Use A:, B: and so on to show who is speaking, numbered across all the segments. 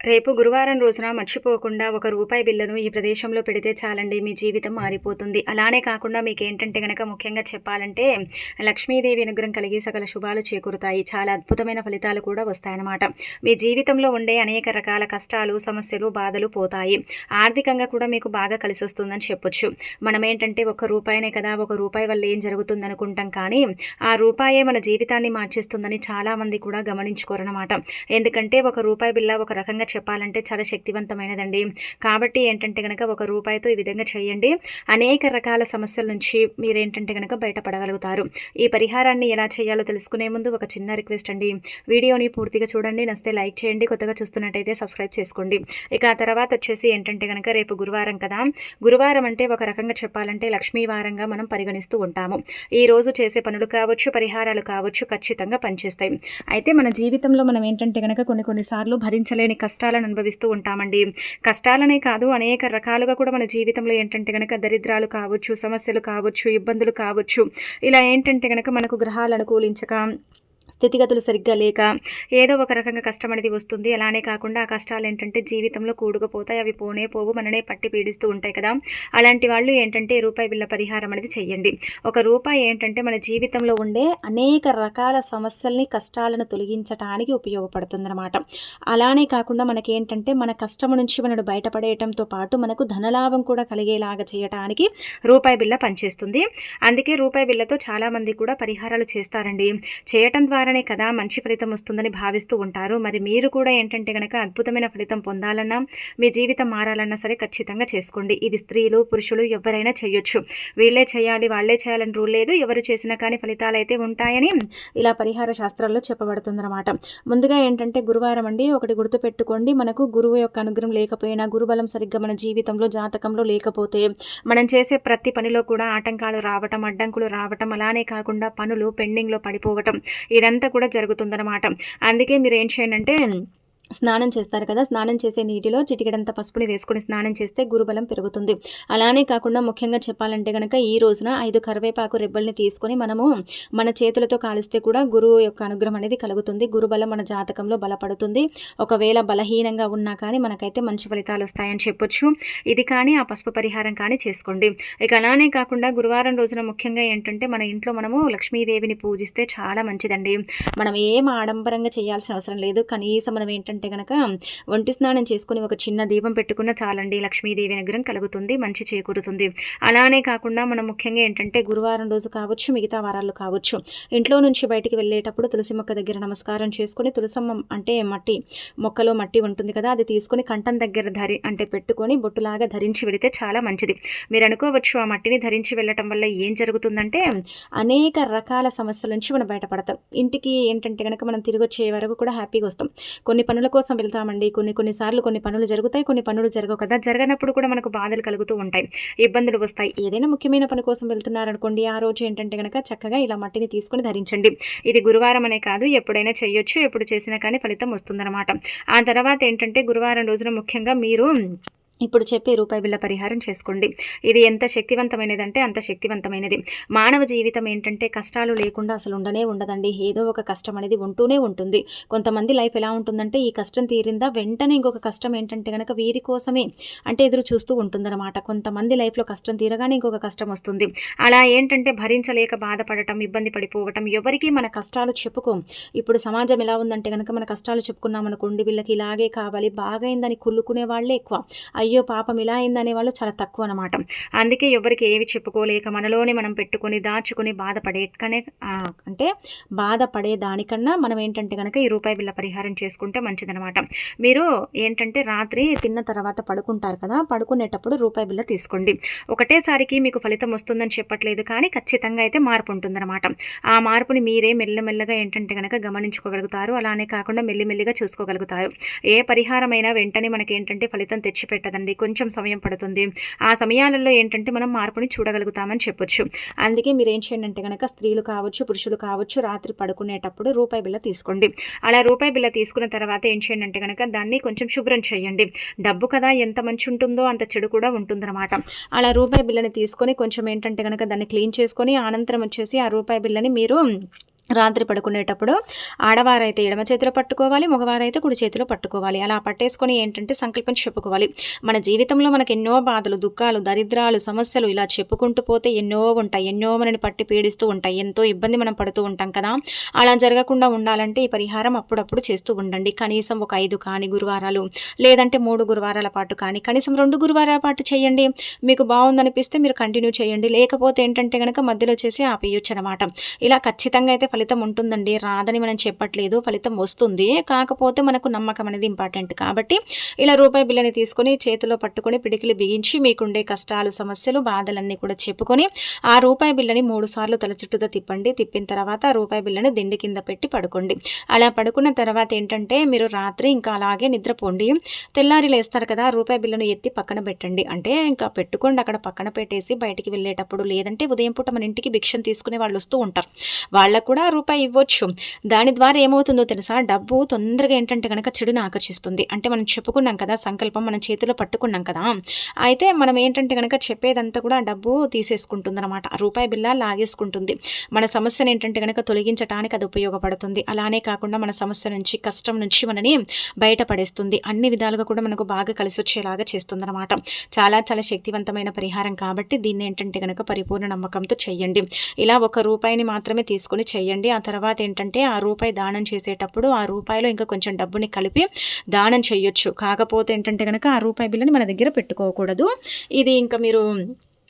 A: రేపు గురువారం రోజున మర్చిపోకుండా ఒక రూపాయి బిల్లును ఈ ప్రదేశంలో పెడితే చాలండి, మీ జీవితం మారిపోతుంది. అలానే కాకుండా మీకేంటంటే గనక ముఖ్యంగా చెప్పాలంటే లక్ష్మీదేవి అనుగ్రహం కలిగి సకల శుభాలు చేకూరుతాయి. చాలా అద్భుతమైన ఫలితాలు కూడా వస్తాయన్నమాట. మీ జీవితంలో ఉండే అనేక రకాల కష్టాలు, సమస్యలు, బాధలు పోతాయి. ఆర్థికంగా కూడా మీకు బాగా కలిసి వస్తుందని చెప్పొచ్చు. మనం ఏంటంటే ఒక రూపాయినే కదా, ఒక రూపాయి వల్ల ఏం జరుగుతుంది అనుకుంటాం, కానీ ఆ రూపాయే మన జీవితాన్ని మార్చేస్తుందని చాలామంది కూడా గమనించుకోరన్నమాట. ఎందుకంటే ఒక రూపాయి బిల్ల ఒక రకంగా చెప్పాలంటే చాలా శక్తివంతమైనదండి. కాబట్టి ఏంటంటే గనక ఒక రూపాయితో ఈ విధంగా చేయండి. అనేక రకాల సమస్యల నుంచి మీరేంటంటే గనక బయటపడగలుగుతారు. ఈ పరిహారాన్ని ఎలా చేయాలో తెలుసుకునే ముందు ఒక చిన్న రిక్వెస్ట్ అండి. వీడియోని పూర్తిగా చూడండి, నచ్చితే లైక్ చేయండి, కొత్తగా చూస్తున్నట్టయితే సబ్స్క్రైబ్ చేసుకోండి. ఇక ఆ తర్వాత వచ్చేసి ఏంటంటే గనక రేపు గురువారం కదా. గురువారం అంటే ఒక రకంగా చెప్పాలంటే లక్ష్మీ వారంగా మనం పరిగణిస్తూ ఉంటాము. ఈ రోజు చేసే పనులు కావచ్చు, పరిహారాలు కావచ్చు, ఖచ్చితంగా పనిచేస్తాయి. అయితే మన జీవితంలో మనం ఏంటంటే గనక కొన్నిసార్లు భరించలేని కష్టాలను అనుభవిస్తూ ఉంటామండి. కష్టాలనే కాదు, అనేక రకాలుగా కూడా మన జీవితంలో ఏంటంటే గనక దరిద్రాలు కావచ్చు, సమస్యలు కావచ్చు, ఇబ్బందులు కావచ్చు, ఇలా ఏంటంటే గనక మనకు గ్రహాలు అనుకూలించక, స్థితిగతులు సరిగ్గా లేక ఏదో ఒక రకంగా కష్టం అనేది వస్తుంది. అలానే కాకుండా ఆ కష్టాలు ఏంటంటే జీవితంలో కూడుకుపోతాయి. అవి పోనే పోవు, మననే పట్టి పీడిస్తూ ఉంటాయి కదా. అలాంటి వాళ్ళు ఏంటంటే రూపాయి బిళ్ళ పరిహారం అనేది చెయ్యండి. ఒక రూపాయి ఏంటంటే మన జీవితంలో ఉండే అనేక రకాల సమస్యల్ని, కష్టాలను తొలగించడానికి ఉపయోగపడుతుందన్నమాట. అలానే కాకుండా మనకేంటంటే మన కష్టం నుంచి మనడు బయటపడేయటంతో పాటు మనకు ధనలాభం కూడా కలిగేలాగా చేయడానికి రూపాయి బిళ్ళ పనిచేస్తుంది. అందుకే రూపాయి బిళ్ళతో చాలామంది కూడా పరిహారాలు చేస్తారండి. చేయటం ద్వారానే కదా మంచి ఫలితం వస్తుందని భావిస్తూ ఉంటారు. మరి మీరు కూడా ఏంటంటే గనక అద్భుతమైన ఫలితం పొందాలన్నా, మీ జీవితం మారాలన్నా సరే ఖచ్చితంగా చేసుకోండి. ఇది స్త్రీలు, పురుషులు ఎవరైనా చేయొచ్చు. వీళ్ళే చేయాలి, వాళ్ళే చేయాలని రూల్ లేదు. ఎవరు చేసినా కానీ ఫలితాలు అయితే ఉంటాయని ఇలా పరిహార శాస్త్రాల్లో చెప్పబడుతుందన్నమాట. ముందుగా ఏంటంటే గురువారం అండి, ఒకటి గుర్తుపెట్టుకోండి. మనకు గురువు యొక్క అనుగ్రహం లేకపోయినా, గురుబలం సరిగ్గా మన జీవితంలో జాతకంలో లేకపోతే మనం చేసే ప్రతి పనిలో కూడా ఆటంకాలు రావటం, అడ్డంకులు రావటం, అలానే కాకుండా పనులు పెండింగ్లో పడిపోవటం, ఇదంతా కూడా జరుగుతుందన్నమాట. అందుకే మీరు ఏం చేయండి అంటే, స్నానం చేస్తారు కదా, స్నానం చేసే నీటిలో చిటికెడంత పసుపుని వేసుకొని స్నానం చేస్తే గురుబలం పెరుగుతుంది. అలానే కాకుండా ముఖ్యంగా చెప్పాలంటే కనుక ఈ రోజున 5 కరివేపాకు రెబ్బల్ని తీసుకొని మనము మన చేతులతో కాలిస్తే కూడా గురువు యొక్క అనుగ్రహం అనేది కలుగుతుంది. గురుబలం మన జాతకంలో బలపడుతుంది. ఒకవేళ బలహీనంగా ఉన్నా కానీ మనకైతే మంచి ఫలితాలు వస్తాయని చెప్పొచ్చు. ఇది కానీ ఆ పసుపు పరిహారం కానీ చేసుకోండి. ఇక అలానే కాకుండా గురువారం రోజున ముఖ్యంగా ఏంటంటే మన ఇంట్లో మనము లక్ష్మీదేవిని పూజిస్తే చాలా మంచిదండి. మనం ఏం ఆడంబరంగా చేయాల్సిన అవసరం లేదు. కనీసం మనం ఏంటంటే గనక ఒంటి స్నానం చేసుకుని ఒక చిన్న దీపం పెట్టుకున్న చాలండి, లక్ష్మీదేవి అనుగ్రహం కలుగుతుంది, మంచి చేకూరుతుంది. అలానే కాకుండా మనం ముఖ్యంగా ఏంటంటే గురువారం రోజు కావచ్చు, మిగతా వారాలు కావచ్చు, ఇంట్లో నుంచి బయటికి వెళ్ళేటప్పుడు తులసి మొక్క దగ్గర నమస్కారం చేసుకుని, తులసమ్మ అంటే మొక్కలో మట్టి ఉంటుంది కదా, అది తీసుకొని కంఠం దగ్గర పెట్టుకొని బొట్టులాగా ధరించి వెళితే చాలా మంచిది. మీరు అనుకోవచ్చు ఆ మట్టిని ధరించి వెళ్ళటం వల్ల ఏం జరుగుతుందంటే అనేక రకాల సమస్యల నుంచి మనం బయటపడతాం. ఇంటికి ఏంటంటే కనుక మనం తిరిగి వచ్చే వరకు కూడా హ్యాపీగా వస్తాం. కొన్ని పనుల కోసం వెళ్తామండి, కొన్నిసార్లు కొన్ని పనులు జరుగుతాయి, కొన్ని పనులు జరగవు కదా. జరగనప్పుడు కూడా మనకు బాధలు కలుగుతూ ఉంటాయి, ఇబ్బందులు వస్తాయి. ఏదైనా ముఖ్యమైన పని కోసం వెళ్తున్నారనుకోండి, ఆ రోజు ఏంటంటే కనుక చక్కగా ఇలా మట్టిని తీసుకొని ధరించండి. ఇది గురువారం అనే కాదు, ఎప్పుడైనా చేయొచ్చు, ఎప్పుడు చేసినా కానీ ఫలితం వస్తుందన్నమాట. ఆ తర్వాత ఏంటంటే గురువారం రోజున ముఖ్యంగా మీరు ఇప్పుడు చెప్పే రూపాయి బిళ్ళ పరిహారం చేసుకోండి. ఇది ఎంత శక్తివంతమైనదంటే అంత శక్తివంతమైనది. మానవ జీవితం ఏంటంటే కష్టాలు లేకుండా అసలు ఉండనే ఉండదండి. ఏదో ఒక కష్టం అనేది ఉంటూనే ఉంటుంది. కొంతమంది లైఫ్ ఎలా ఉంటుందంటే ఈ కష్టం తీరిందా వెంటనే ఇంకొక కష్టం ఏంటంటే కనుక వీరి కోసమే అంటే ఎదురు చూస్తూ ఉంటుందన్నమాట. కొంతమంది లైఫ్లో కష్టం తీరగానే ఇంకొక కష్టం వస్తుంది. అలా ఏంటంటే భరించలేక బాధపడటం, ఇబ్బంది పడిపోవటం, ఎవరికి మన కష్టాలు చెప్పుకోం. ఇప్పుడు సమాజం ఎలా ఉందంటే కనుక మన కష్టాలు చెప్పుకున్నాం అనుకోండి, వీళ్ళకి ఇలాగే కావాలి, బాగైందని కుళ్ళుకునే వాళ్ళే ఎక్కువ. అయ్యో పాపం ఇలా అయిందనే వాళ్ళు చాలా తక్కువ అనమాట. అందుకే ఎవరికి ఏవి చెప్పుకోలేక మనలోనే మనం పెట్టుకొని దాచుకొని బాధపడే దానికన్నా మనం ఏంటంటే కనుక ఈ రూపాయి బిళ్ళ పరిహారం చేసుకుంటే మంచిదనమాట. మీరు ఏంటంటే రాత్రి తిన్న తర్వాత పడుకుంటారు కదా, పడుకునేటప్పుడు రూపాయి బిళ్ళ తీసుకోండి. ఒకటేసారికి మీకు ఫలితం వస్తుందని చెప్పట్లేదు, కానీ ఖచ్చితంగా అయితే మార్పు ఉంటుందన్నమాట. ఆ మార్పుని మీరే మెల్లమెల్లగా ఏంటంటే కనుక గమనించుకోగలుగుతారు. అలానే కాకుండా మెల్లిమెల్లిగా చూసుకోగలుగుతారు. ఏ పరిహారమైనా వెంటనే మనకి ఏంటంటే ఫలితం తెచ్చిపెట్టదు, కొంచెం సమయం పడుతుంది. ఆ సమయాలలో ఏంటంటే మనం మార్పుని చూడగలుగుతామని చెప్పొచ్చు. అందుకే మీరు ఏం చేయండి అంటే కనుక స్త్రీలు కావచ్చు, పురుషులు కావచ్చు, రాత్రి పడుకునేటప్పుడు రూపాయి బిళ్ళ తీసుకోండి. అలా రూపాయి బిళ్ళ తీసుకున్న తర్వాత ఏం చేయండి అంటే కనుక దాన్ని కొంచెం శుభ్రం చేయండి. డబ్బు కదా, ఎంత మంచి ఉంటుందో అంత చెడు కూడా ఉంటుందన్నమాట. అలా రూపాయి బిళ్ళని తీసుకొని కొంచెం ఏంటంటే కనుక దాన్ని క్లీన్ చేసుకొని అనంతరం వచ్చేసి ఆ రూపాయి బిళ్ళని మీరు రాత్రి పడుకునేటప్పుడు ఆడవారైతే ఎడమ చేతిలో పట్టుకోవాలి, మగవారైతే కుడి చేతిలో పట్టుకోవాలి. అలా పట్టేసుకొని ఏంటంటే సంకల్పం చెప్పుకోవాలి. మన జీవితంలో మనకు ఎన్నో బాధలు, దుఃఖాలు, దరిద్రాలు, సమస్యలు ఇలా చెప్పుకుంటూ పోతే ఎన్నో ఉంటాయి. ఎన్నో మనని పట్టి పీడిస్తూ ఉంటాయి. ఎంతో ఇబ్బంది మనం పడుతూ ఉంటాం కదా. అలా జరగకుండా ఉండాలంటే ఈ పరిహారం అప్పుడప్పుడు చేస్తూ ఉండండి. కనీసం ఒక 5 కానీ గురువారాలు, లేదంటే 3 గురువారాల పాటు కానీ, కనీసం 2 గురువారాల పాటు చేయండి. మీకు బాగుందనిపిస్తే మీరు కంటిన్యూ చేయండి. లేకపోతే ఏంటంటే కనుక మధ్యలో చేసి ఆపేయొచ్చు అనమాట. ఇలా ఖచ్చితంగా అయితే ఫలితం ఉంటుందండి. రాదని మనం చెప్పట్లేదు, ఫలితం వస్తుంది. కాకపోతే మనకు నమ్మకం అనేది ఇంపార్టెంట్. కాబట్టి ఇలా రూపాయి బిల్లని తీసుకొని చేతిలో పట్టుకొని పిడికిలి బిగించి మీకుండే కష్టాలు, సమస్యలు, బాధలన్నీ కూడా చెప్పుకొని ఆ రూపాయి బిల్లని 3 సార్లు తల చుట్టూతో తిప్పండి. తిప్పిన తర్వాత ఆ రూపాయి బిల్లని దిండి కింద పెట్టి పడుకోండి. అలా పడుకున్న తర్వాత ఏంటంటే మీరు రాత్రి ఇంకా అలాగే నిద్రపోండి. తెల్లారి లేస్తారు కదా, రూపాయి బిల్లను ఎత్తి పక్కన పెట్టండి. అంటే ఇంకా పెట్టుకోండి, అక్కడ పక్కన పెట్టేసి బయటికి వెళ్ళేటప్పుడు, లేదంటే ఉదయం పూట మన ఇంటికి భిక్షం తీసుకునే వాళ్ళు వస్తూ ఉంటారు, వాళ్ళకు కూడా రూపాయి ఇవ్వచ్చు. దాని ద్వారా ఏమవుతుందో తెలుసా, డబ్బు తొందరగా ఏంటంటే కనుక చెడుని ఆకర్షిస్తుంది. అంటే మనం చెప్పుకున్నాం కదా, సంకల్పం మనం చేతిలో పట్టుకున్నాం కదా, అయితే మనం ఏంటంటే కనుక చెప్పేదంతా కూడా డబ్బు తీసేసుకుంటుంది అనమాట. రూపాయి బిల్ల లాగేసుకుంటుంది. మన సమస్యను ఏంటంటే కనుక తొలగించడానికి అది ఉపయోగపడుతుంది. అలానే కాకుండా మన సమస్య నుంచి, కష్టం నుంచి మనని బయటపడేస్తుంది. అన్ని విధాలుగా కూడా మనకు బాగా కలిసి వచ్చేలాగా చేస్తుంది అనమాట. చాలా చాలా శక్తివంతమైన పరిహారం కాబట్టి దీన్ని ఏంటంటే కనుక పరిపూర్ణ నమ్మకంతో చెయ్యండి. ఇలా 1 రూపాయిని మాత్రమే తీసుకొని చెయ్యండి. ఆ తర్వాత ఏంటంటే ఆ రూపాయి దానం చేసేటప్పుడు ఆ రూపాయిలో ఇంకా కొంచెం డబ్బుని కలిపి దానం చేయొచ్చు. కాకపోతే ఏంటంటే కనుక ఆ రూపాయి బిల్లని మన దగ్గర పెట్టుకోకూడదు. ఇది ఇంకా మీరు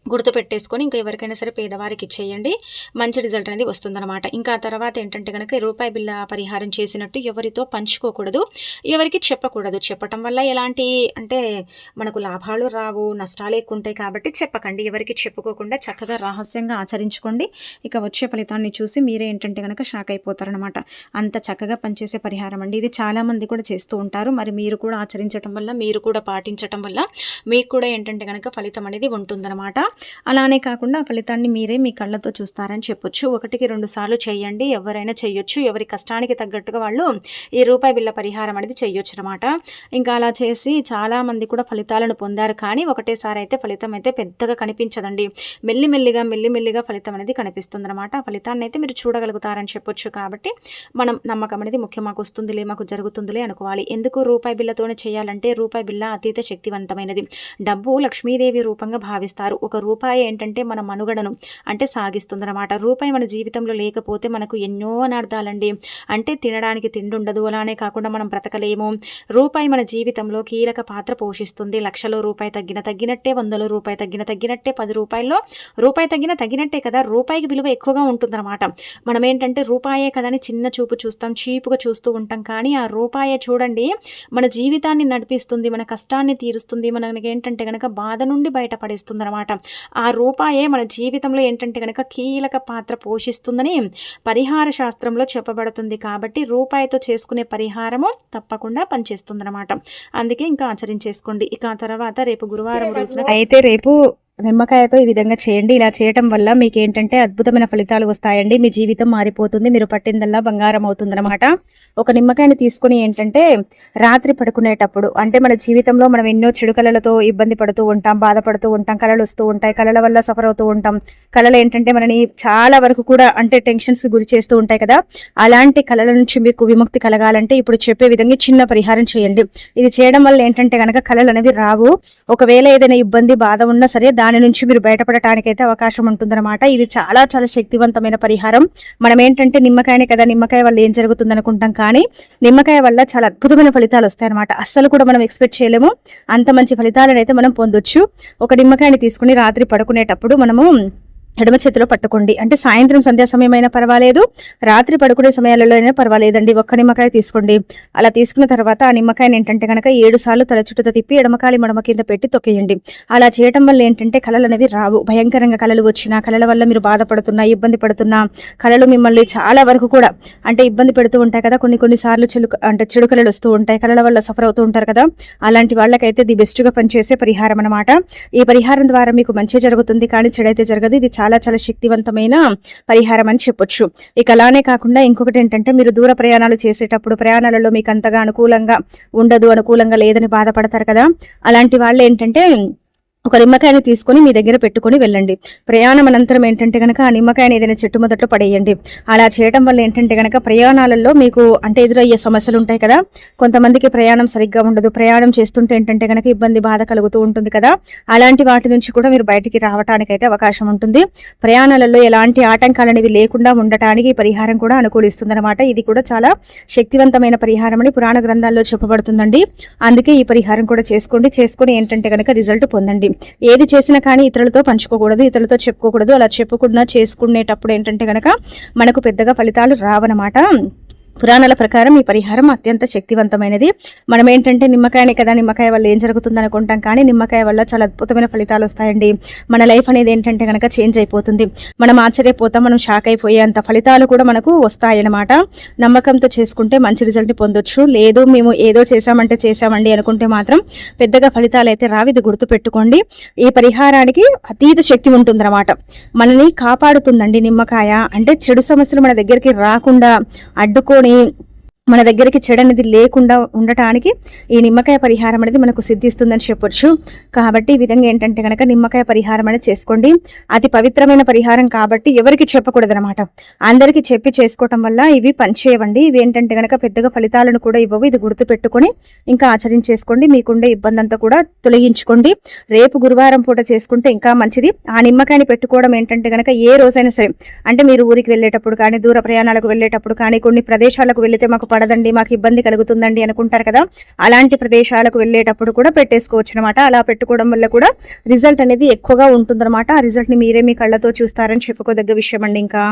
A: గుర్తుపెట్టేసుకొని ఇంకా ఎవరికైనా సరే పేదవారికి ఇచ్చేయండి. మంచి రిజల్ట్ అనేది వస్తుందన్నమాట. ఇంకా ఆ తర్వాత ఏంటంటే కనుక రూపాయి బిల్ల పరిహారం చేసినట్టు ఎవరితో పంచుకోకూడదు, ఎవరికి చెప్పకూడదు. చెప్పటం వల్ల ఎలాంటి అంటే మనకు లాభాలు రావు, నష్టాలు ఎక్కువ ఉంటాయి. కాబట్టి చెప్పకండి. ఎవరికి చెప్పుకోకుండా చక్కగా రహస్యంగా ఆచరించుకోండి. ఇక వచ్చే ఫలితాన్ని చూసి మీరే ఏంటంటే కనుక షాక్ అయిపోతారనమాట. అంత చక్కగా పనిచేసే పరిహారం అండి ఇది. చాలామంది కూడా చేస్తూ ఉంటారు. మరి మీరు కూడా ఆచరించడం వల్ల, మీరు కూడా పాటించటం వల్ల మీకు కూడా ఏంటంటే కనుక ఫలితం అనేది ఉంటుందన్నమాట. అలానే కాకుండా ఆ ఫలితాన్ని మీరే మీ కళ్ళతో చూస్తారని చెప్పొచ్చు. 1కి 2 సార్లు చేయండి. ఎవరైనా చేయొచ్చు. ఎవరి కష్టానికి తగ్గట్టుగా వాళ్ళు ఈ రూపాయి బిళ్ళ పరిహారం అనేది చేయొచ్చు అనమాట. ఇంకా అలా చేసి చాలామంది కూడా ఫలితాలను పొందారు. కానీ ఒకటేసారి అయితే ఫలితం అయితే పెద్దగా కనిపించదండి. మెల్లిమెల్లిగా ఫలితం అనేది కనిపిస్తుంది అనమాట. ఆ ఫలితాన్ని అయితే మీరు చూడగలుగుతారని చెప్పొచ్చు. కాబట్టి మనం నమ్మకం అనేది ముఖ్యం. మాకు వస్తుందిలే, మాకు జరుగుతుందిలే అనుకోవాలి. ఎందుకు రూపాయి బిళ్ళతోనే చేయాలంటే రూపాయి బిళ్ళ అతీత శక్తివంతమైనది. డబ్బు లక్ష్మీదేవి రూపంగా భావిస్తారు. ఒక రూపాయి ఏంటంటే మన మనుగడను అంటే సాగిస్తుందన్నమాట. రూపాయి మన జీవితంలో లేకపోతే మనకు ఎన్నో అనర్థాలండి. అంటే తినడానికి తిండి ఉండదు, అలానే కాకుండా మనం బ్రతకలేము. రూపాయి మన జీవితంలో కీలక పాత్ర పోషిస్తుంది. 1,00,000 రూపాయి తగ్గినట్టే, 100 రూపాయి తగ్గినట్టే, 10 రూపాయల్లో రూపాయి తగ్గినట్టే కదా రూపాయికి విలువ ఎక్కువగా ఉంటుందన్నమాట. మనం ఏంటంటే రూపాయే కదా అని చిన్న చూపు చూస్తాం, చీపుగా చూస్తూ ఉంటాం. కానీ ఆ రూపాయే చూడండి మన జీవితాన్ని నడిపిస్తుంది, మన కష్టాన్ని తీరుస్తుంది, మనకి ఏంటంటే కనుక బాధ నుండి బయటపడేస్తుంది అనమాట. ఆ రూపాయే మన జీవితంలో ఏంటంటే కనుక కీలక పాత్ర పోషిస్తుందని పరిహార శాస్త్రంలో చెప్పబడుతుంది. కాబట్టి రూపాయితో చేసుకునే పరిహారము తప్పకుండా పనిచేస్తుందన్నమాట. అందుకే ఇంకా ఆచరించేసుకోండి. ఇక ఆ తర్వాత రేపు గురువారం రోజున అయితే రేపు నిమ్మకాయతో ఈ విధంగా చేయండి. ఇలా చేయటం వల్ల మీకు ఏంటంటే అద్భుతమైన ఫలితాలు వస్తాయండి. మీ జీవితం మారిపోతుంది. మీరు పట్టిందల్లా బంగారం అవుతుందన్నమాట. ఒక నిమ్మకాయని తీసుకుని ఏంటంటే రాత్రి పడుకునేటప్పుడు, అంటే మన జీవితంలో మనం ఎన్నో చెడు కళలతో ఇబ్బంది పడుతూ ఉంటాం, బాధపడుతూ ఉంటాం, కళలు వస్తూ ఉంటాయి, కళల వల్ల సఫర్ అవుతూ ఉంటాం. కళలు ఏంటంటే మనని చాలా వరకు కూడా అంటే టెన్షన్స్కి గురి చేస్తూ ఉంటాయి కదా. అలాంటి కళల నుంచి మీకు విముక్తి కలగాలంటే ఇప్పుడు చెప్పే విధంగా చిన్న పరిహారం చేయండి. ఇది చేయడం వల్ల ఏంటంటే కనుక కళలు అనేవి రావు. ఒకవేళ ఏదైనా ఇబ్బంది, బాధ ఉన్నా సరే దాని నుంచి మీరు బయటపడటానికైతే అవకాశం ఉంటుందన్నమాట. ఇది చాలా చాలా శక్తివంతమైన పరిహారం. మనం ఏంటంటే నిమ్మకాయనే కదా, నిమ్మకాయ వల్ల ఏం జరుగుతుంది అనుకుంటాం, కానీ నిమ్మకాయ వల్ల చాలా అద్భుతమైన ఫలితాలు వస్తాయన్నమాట. అస్సలు కూడా మనం ఎక్స్పెక్ట్ చేయలేము అంత మంచి ఫలితాలను అయితే మనం పొందొచ్చు. ఒక నిమ్మకాయని తీసుకుని రాత్రి పడుకునేటప్పుడు మనము ఎడమ చేతిలో పట్టుకోండి. అంటే సాయంత్రం సంధ్యా సమయం అయినా పర్వాలేదు, రాత్రి పడుకునే సమయాలలో అయినా పర్వాలేదండి. ఒక్క నిమ్మకాయ తీసుకోండి. అలా తీసుకున్న తర్వాత ఆ నిమ్మకాయని ఏంటంటే కనుక 7 సార్లు తల చుట్టూ తిప్పి ఎడమకాలి మడమ కింద పెట్టి తొక్కేయండి. అలా చేయటం వల్ల ఏంటంటే కళలు అనేవి రావు. భయంకరంగా కళలు వచ్చినా, కళల వల్ల మీరు బాధపడుతున్నా, ఇబ్బంది పడుతున్నా, కళలు మిమ్మల్ని చాలా వరకు కూడా అంటే ఇబ్బంది పెడుతూ ఉంటాయి కదా. కొన్ని సార్లు చెడు కళలు వస్తూ ఉంటాయి, కళల వల్ల సఫర్ అవుతూ ఉంటారు కదా. అలాంటి వాళ్ళకైతే ది బెస్ట్గా పనిచేసే పరిహారం అనమాట. ఈ పరిహారం ద్వారా మీకు మంచి జరుగుతుంది, కానీ చెడైతే జరగదు. ఇది చాలా చాలా శక్తివంతమైన పరిహారం అని చెప్పొచ్చు. ఇక అలానే కాకుండా ఇంకొకటి ఏంటంటే మీరు దూర ప్రయాణాలు చేసేటప్పుడు ప్రయాణాలలో మీకు అంతగా అనుకూలంగా ఉండదు, అనుకూలంగా లేదని బాధపడతారు కదా. అలాంటి వాళ్ళు ఏంటంటే
B: ఒక నిమ్మకాయని తీసుకొని మీ దగ్గర పెట్టుకొని వెళ్ళండి. ప్రయాణం అనంతరం ఏంటంటే గనక ఆ నిమ్మకాయని ఏదైనా చెట్టు మొదట్లో పడేయండి. అలా చేయడం వల్ల ఏంటంటే గనక ప్రయాణాలలో మీకు అంటే ఎదురయ్యే సమస్యలు ఉంటాయి కదా, కొంతమందికి ప్రయాణం సరిగ్గా ఉండదు, ప్రయాణం చేస్తుంటే ఏంటంటే గనక ఇబ్బంది బాధ కలుగుతూ ఉంటుంది కదా, అలాంటి వాటి నుంచి కూడా మీరు బయటికి రావటానికైతే అవకాశం ఉంటుంది. ప్రయాణాలలో ఎలాంటి ఆటంకాలు అనేవి లేకుండా ఉండటానికి ఈ పరిహారం కూడా అనుకూలిస్తుంది అనమాట. ఇది కూడా చాలా శక్తివంతమైన పరిహారం అని పురాణ గ్రంథాల్లో చెప్పబడుతుందండి. అందుకే ఈ పరిహారం కూడా చేసుకొని ఏంటంటే గనక రిజల్ట్ పొందండి. ఏది చేసినా కానీ ఇతరులతో పంచుకోకూడదు, ఇతరులతో చెప్పుకోకూడదు. అలా చెప్పకుండా చేసుకునేటప్పుడు ఏంటంటే గనక మనకు పెద్దగా ఫలితాలు రావన్నమాట. పురాణాల ప్రకారం ఈ పరిహారం అత్యంత శక్తివంతమైనది. మనం ఏంటంటే నిమ్మకాయనే కదా, నిమ్మకాయ వల్ల ఏం జరుగుతుంది అనుకుంటాం, కానీ నిమ్మకాయ వల్ల చాలా అద్భుతమైన ఫలితాలు వస్తాయండి. మన లైఫ్ అనేది ఏంటంటే కనుక చేంజ్ అయిపోతుంది. మనం ఆశ్చర్యపోతాం, మనం షాక్ అయిపోయేంత ఫలితాలు కూడా మనకు వస్తాయన్నమాట. నమ్మకంతో చేసుకుంటే మంచి రిజల్ట్ని పొందొచ్చు. లేదు మేము ఏదో చేసామండి అనుకుంటే మాత్రం పెద్దగా ఫలితాలు అయితే రావు. ఇది గుర్తుపెట్టుకోండి. ఈ పరిహారానికి అతీత శక్తి ఉంటుందన్నమాట. మనని కాపాడుతుందండి నిమ్మకాయ. అంటే చెడు సమస్యలు మన దగ్గరికి రాకుండా అడ్డుకొని మన దగ్గరికి చెడు అనేది లేకుండా ఉండటానికి ఈ నిమ్మకాయ పరిహారం అనేది మనకు సిద్ధిస్తుందని చెప్పొచ్చు. కాబట్టి ఈ విధంగా ఏంటంటే కనుక నిమ్మకాయ పరిహారం అనేది చేసుకోండి. అతి పవిత్రమైన పరిహారం కాబట్టి ఎవరికి చెప్పకూడదనమాట. అందరికీ చెప్పి చేసుకోవటం వల్ల ఇవి పనిచేయవండి. ఇవి ఏంటంటే కనుక పెద్దగా ఫలితాలను కూడా ఇవ్వవు. ఇది గుర్తుపెట్టుకొని ఇంకా ఆచరించేసుకోండి. మీకుండే ఇబ్బంది అంతా కూడా తొలగించుకోండి. రేపు గురువారం పూట చేసుకుంటే ఇంకా మంచిది. ఆ నిమ్మకాయని పెట్టుకోవడం ఏంటంటే కనుక ఏ రోజైనా సరే, అంటే మీరు ఊరికి వెళ్ళేటప్పుడు కానీ, దూర ప్రయాణాలకు వెళ్ళేటప్పుడు కానీ, కొన్ని ప్రదేశాలకు వెళితే మాకు పడదండి, మాకు ఇబ్బంది కలుగుతుందండి అనుకుంటారు కదా, అలాంటి ప్రదేశాలకు వెళ్ళేటప్పుడు కూడా పెట్టేసుకోవచ్చు అనమాట. అలా పెట్టుకోవడం వల్ల కూడా రిజల్ట్ అనేది ఎక్కువగా ఉంటుందన్నమాట. ఆ రిజల్ట్ ని మీరే మీ కళ్ళతో చూస్తారని చెప్పుకోదగ్గ విషయం అండి. ఇంకా